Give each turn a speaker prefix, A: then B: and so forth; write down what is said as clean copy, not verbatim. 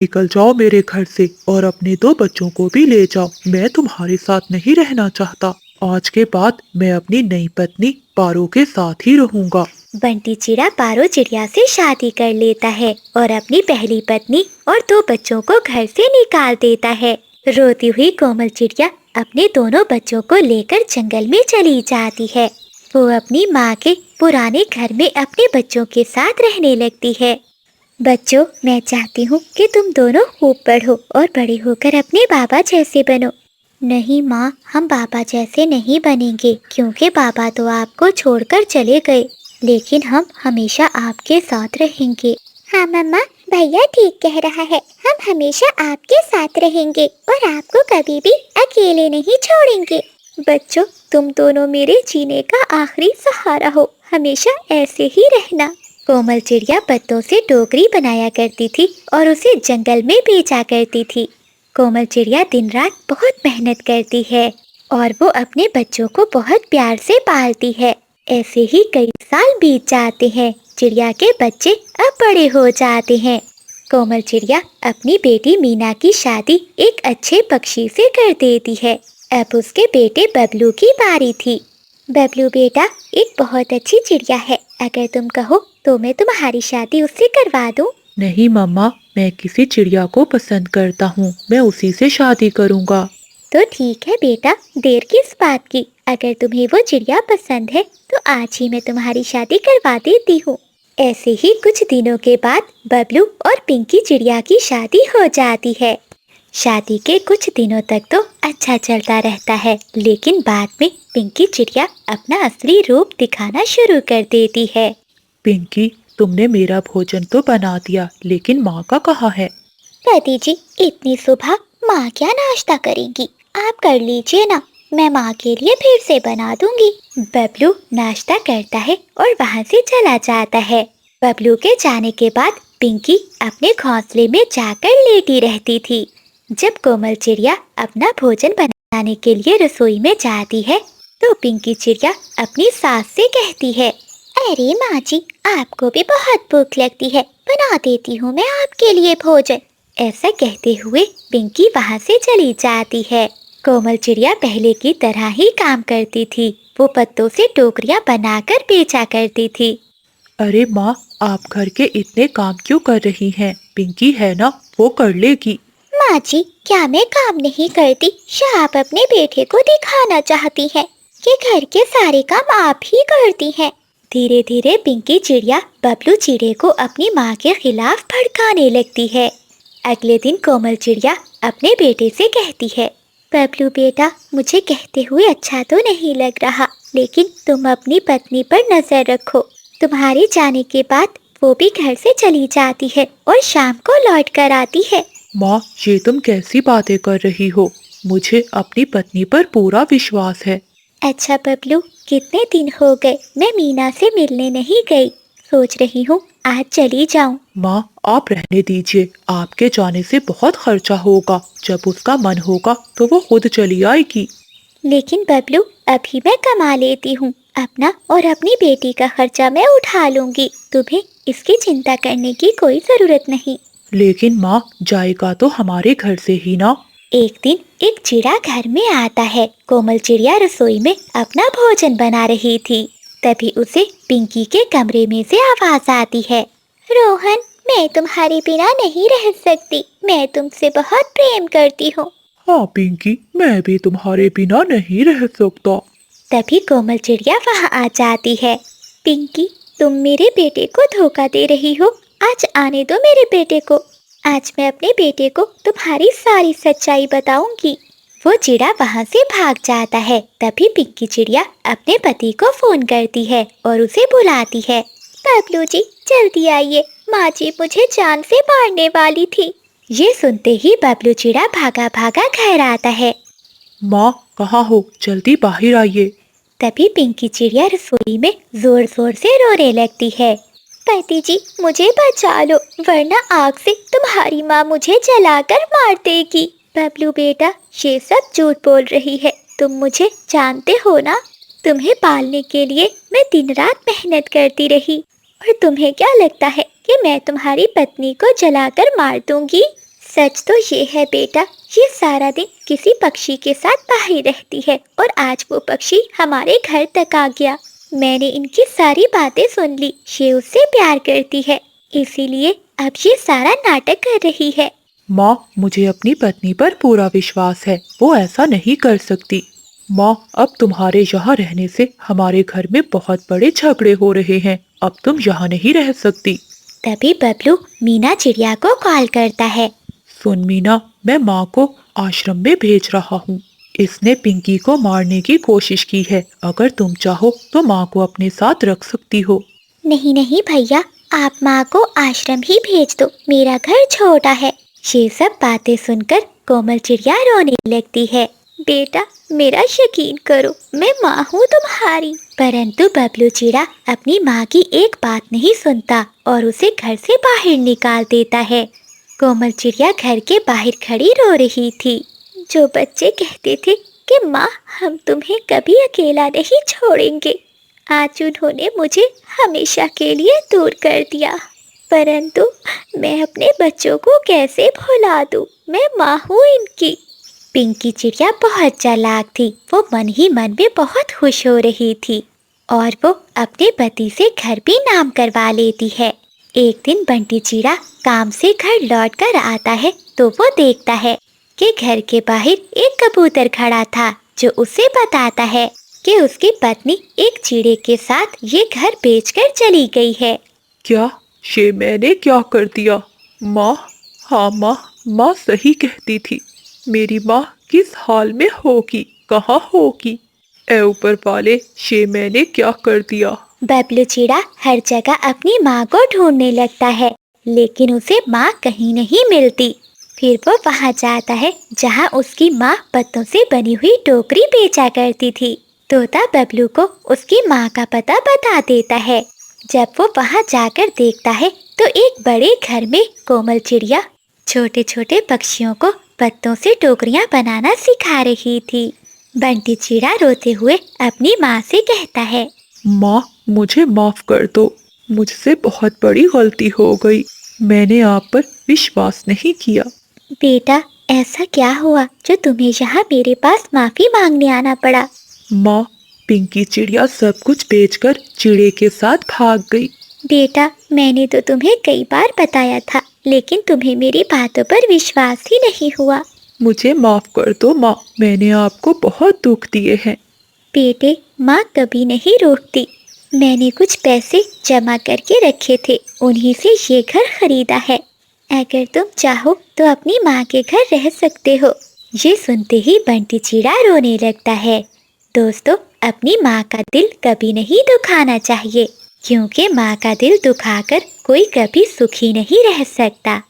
A: निकल जाओ मेरे घर से और अपने दो बच्चों को भी ले जाओ। मैं तुम्हारे साथ नहीं रहना चाहता। आज के बाद मैं अपनी नई पत्नी पारो के साथ ही रहूंगा।
B: बंटी चिड़ा पारो चिड़िया से शादी कर लेता है और अपनी पहली पत्नी और दो बच्चों को घर से निकाल देता है। रोती हुई कोमल चिड़िया अपने दोनों बच्चों को लेकर जंगल में चली जाती है। वो अपनी माँ के पुराने घर में अपने बच्चों के साथ रहने लगती है। बच्चों, मैं चाहती हूँ कि तुम दोनों खूब पढ़ो और बड़े होकर अपने बाबा जैसे बनो। नहीं माँ, हम बाबा जैसे नहीं बनेंगे क्योंकि बाबा तो आपको छोड़कर चले गए, लेकिन हम हमेशा आपके साथ रहेंगे। हाँ मम्मा, भैया ठीक कह रहा है, हम हमेशा आपके साथ रहेंगे और आपको कभी भी अकेले नहीं छोड़ेंगे। बच्चों, तुम दोनों मेरे जीने का आखिरी सहारा हो, हमेशा ऐसे ही रहना। कोमल चिड़िया पत्तों से टोकरी बनाया करती थी और उसे जंगल में बेचा करती थी। कोमल चिड़िया दिन रात बहुत मेहनत करती है और वो अपने बच्चों को बहुत प्यार से पालती है। ऐसे ही कई साल बीत जाते हैं। चिड़िया के बच्चे अब बड़े हो जाते हैं। कोमल चिड़िया अपनी बेटी मीना की शादी एक अच्छे पक्षी से कर देती है। अब उसके बेटे बबलू की बारी थी। बबलू बेटा एक बहुत अच्छी चिड़िया है, अगर तुम कहो तो मैं तुम्हारी शादी उससे करवा दूं।
A: नहीं मम्मा, मैं किसी चिड़िया को पसंद करता हूँ, मैं उसी से शादी करूँगा।
B: तो ठीक है बेटा, देर किस बात की, अगर तुम्हें वो चिड़िया पसंद है तो आज ही मैं तुम्हारी शादी करवा देती हूँ। ऐसे ही कुछ दिनों के बाद बबलू और पिंकी चिड़िया की शादी हो जाती है। शादी के कुछ दिनों तक तो अच्छा चलता रहता है, लेकिन बाद में पिंकी चिड़िया अपना असली रूप दिखाना शुरू कर देती है।
A: पिंकी, तुमने मेरा भोजन तो बना दिया, लेकिन माँ का कहाँ है?
B: दादी जी, इतनी सुबह माँ क्या नाश्ता करेंगी, आप कर लीजिए ना, मैं माँ के लिए फिर से बना दूंगी। बबलू नाश्ता करता है और वहाँ से चला जाता है। बबलू के जाने के बाद पिंकी अपने घोंसले में जाकर लेटी रहती थी। जब कोमल चिड़िया अपना भोजन बनाने के लिए रसोई में जाती है तो पिंकी चिड़िया अपनी सास से कहती है, अरे माँ जी, आपको भी बहुत भूख लगती है, बना देती हूँ मैं आपके लिए भोजन। ऐसा कहते हुए पिंकी वहाँ से चली जाती है। कोमल चिड़िया पहले की तरह ही काम करती थी। वो पत्तों से टोकरियाँ बनाकर बेचा करती थी।
A: अरे माँ, आप घर के इतने काम क्यों कर रही हैं? पिंकी है ना, वो कर लेगी।
B: माँ जी, क्या मैं काम नहीं करती या आप अपने बेटे को दिखाना चाहती हैं कि घर के सारे काम आप ही करती हैं? धीरे धीरे पिंकी चिड़िया बबलू चिड़े को अपनी माँ के खिलाफ भड़काने लगती है। अगले दिन कोमल चिड़िया अपने बेटे से कहती है, बबलू बेटा, मुझे कहते हुए अच्छा तो नहीं लग रहा, लेकिन तुम अपनी पत्नी पर नजर रखो। तुम्हारे जाने के बाद वो भी घर से चली जाती है और शाम को लौट कर आती है।
A: माँ, ये तुम कैसी बातें कर रही हो? मुझे अपनी पत्नी पर पूरा विश्वास है।
B: अच्छा बबलू, कितने दिन हो गए मैं मीना से मिलने नहीं गई, सोच रही हूँ आज चली जाऊँ।
A: माँ, आप रहने दीजिए, आपके जाने से बहुत खर्चा होगा। जब उसका मन होगा तो वो खुद चली आएगी।
B: लेकिन बबलू, अभी मैं कमा लेती हूँ, अपना और अपनी बेटी का खर्चा मैं उठा लूंगी, तुम्हें इसकी चिंता करने की कोई जरूरत नहीं।
A: लेकिन माँ, जाएगा तो हमारे घर से ही ना।
B: एक दिन एक चिड़ा घर में आता है। कोमल चिड़िया रसोई में अपना भोजन बना रही थी। तभी उसे पिंकी के कमरे में से आवाज आती है, रोहन, मैं तुम्हारे बिना नहीं रह सकती, मैं तुमसे बहुत प्रेम करती हूँ।
A: हाँ पिंकी, मैं भी तुम्हारे बिना नहीं रह सकता।
B: तभी कोमल चिड़िया वहाँ आ जाती है। पिंकी, तुम मेरे बेटे को धोखा दे रही हो, आज आने दो मेरे बेटे को, आज मैं अपने बेटे को तुम्हारी सारी सच्चाई बताऊंगी। वो चिड़ा वहाँ से भाग जाता है। तभी पिंकी चिड़िया अपने पति को फोन करती है और उसे बुलाती है, बबलू जी जल्दी आइए, माँ जी मुझे जान से मारने वाली थी। ये सुनते ही बबलू चिड़ा भागा भागा घर आता है।
A: माँ, कहाँ हो? जल्दी बाहर आइए।
B: तभी पिंकी चिड़िया रसोई में जोर जोर से रोने लगती है, पति जी मुझे बचा लो, वरना आग से तुम्हारी माँ मुझे जलाकर मार देगी। बबलू बेटा, ये सब झूठ बोल रही है, तुम मुझे जानते हो ना, तुम्हें पालने के लिए मैं दिन रात मेहनत करती रही, और तुम्हें क्या लगता है कि मैं तुम्हारी पत्नी को जलाकर मार दूंगी? सच तो ये है बेटा, ये सारा दिन किसी पक्षी के साथ बाहर रहती है और आज वो पक्षी हमारे घर तक आ गया। मैंने इनकी सारी बातें सुन ली। ये उससे प्यार करती है, इसीलिए अब ये सारा नाटक कर रही है।
A: माँ, मुझे अपनी पत्नी पर पूरा विश्वास है, वो ऐसा नहीं कर सकती। माँ, अब तुम्हारे यहाँ रहने से हमारे घर में बहुत बड़े झगड़े हो रहे हैं, अब तुम यहाँ नहीं रह सकती।
B: तभी बबलू मीना चिड़िया को कॉल करता है।
A: सुन मीना, मैं माँ को आश्रम में भेज रहा हूँ। इसने पिंकी को मारने की कोशिश की है, अगर तुम चाहो तो माँ को अपने साथ रख सकती हो।
B: नहीं नहीं भैया, आप माँ को आश्रम ही भेज दो, मेरा घर छोटा है। ये सब बातें सुनकर कोमल चिड़िया रोने लगती है। बेटा मेरा यकीन करो, मैं माँ हूँ तुम्हारी। परंतु बबलू चिड़ा अपनी माँ की एक बात नहीं सुनता और उसे घर से बाहर निकाल देता है। कोमल चिड़िया घर के बाहर खड़ी रो रही थी। जो बच्चे कहते थे कि माँ हम तुम्हें कभी अकेला नहीं छोड़ेंगे, आज उन्होंने मुझे हमेशा के लिए दूर कर दिया। परंतु मैं अपने बच्चों को कैसे भुला दूँ, मैं माँ हूँ इनकी। पिंकी चिड़िया बहुत चालाक थी, वो मन ही मन में बहुत खुश हो रही थी और वो अपने पति से घर भी नाम करवा लेती है। एक दिन बंटी चिड़ा काम से घर लौट कर आता है तो वो देखता है कि घर के बाहर एक कबूतर खड़ा था, जो उसे बताता है कि उसकी पत्नी एक चिड़े के साथ ये घर बेचकर चली गई है।
A: क्या? ये मैंने क्या कर दिया? माँ, हाँ माँ, माँ सही कहती थी। मेरी माँ किस हाल में होगी, कहाँ होगी? ऐ ऊपर वाले, ये मैंने क्या कर दिया?
B: बबलू चिड़ा हर जगह अपनी माँ को ढूंढने लगता है, लेकिन उसे माँ कहीं नहीं मिलती। फिर वो वहाँ जाता है जहाँ उसकी माँ पत्तों से बनी हुई टोकरी बेचा करती थी। तोता बबलू को उसकी माँ का पता बता देता है। जब वो वहाँ जाकर देखता है तो एक बड़े घर में कोमल चिड़िया छोटे छोटे पक्षियों को पत्तों से टोकरियाँ बनाना सिखा रही थी। बंटी चिड़ा रोते हुए अपनी माँ से कहता है,
A: माँ, मुझे माफ कर दो, मुझसे बहुत बड़ी गलती हो गई। मैंने आप पर विश्वास नहीं किया।
B: बेटा ऐसा क्या हुआ जो तुम्हें यहाँ मेरे पास माफी मांगने आना पड़ा?
A: माँ, पिंकी चिड़िया सब कुछ बेचकर चिड़े के साथ भाग गई।
B: बेटा मैंने तो तुम्हें कई बार बताया था, लेकिन तुम्हें मेरी बातों पर विश्वास ही नहीं हुआ।
A: मुझे माफ कर दो माँ, मैंने आपको बहुत दुख दिए हैं।
B: बेटे माँ कभी नहीं रोकती। मैंने कुछ पैसे जमा करके रखे थे, उन्हीं से ये घर खरीदा है। अगर तुम चाहो तो अपनी माँ के घर रह सकते हो। ये सुनते ही बंटी चिड़ा रोने लगता है। दोस्तों, अपनी माँ का दिल कभी नहीं दुखाना चाहिए, क्योंकि माँ का दिल दुखाकर कोई कभी सुखी नहीं रह सकता।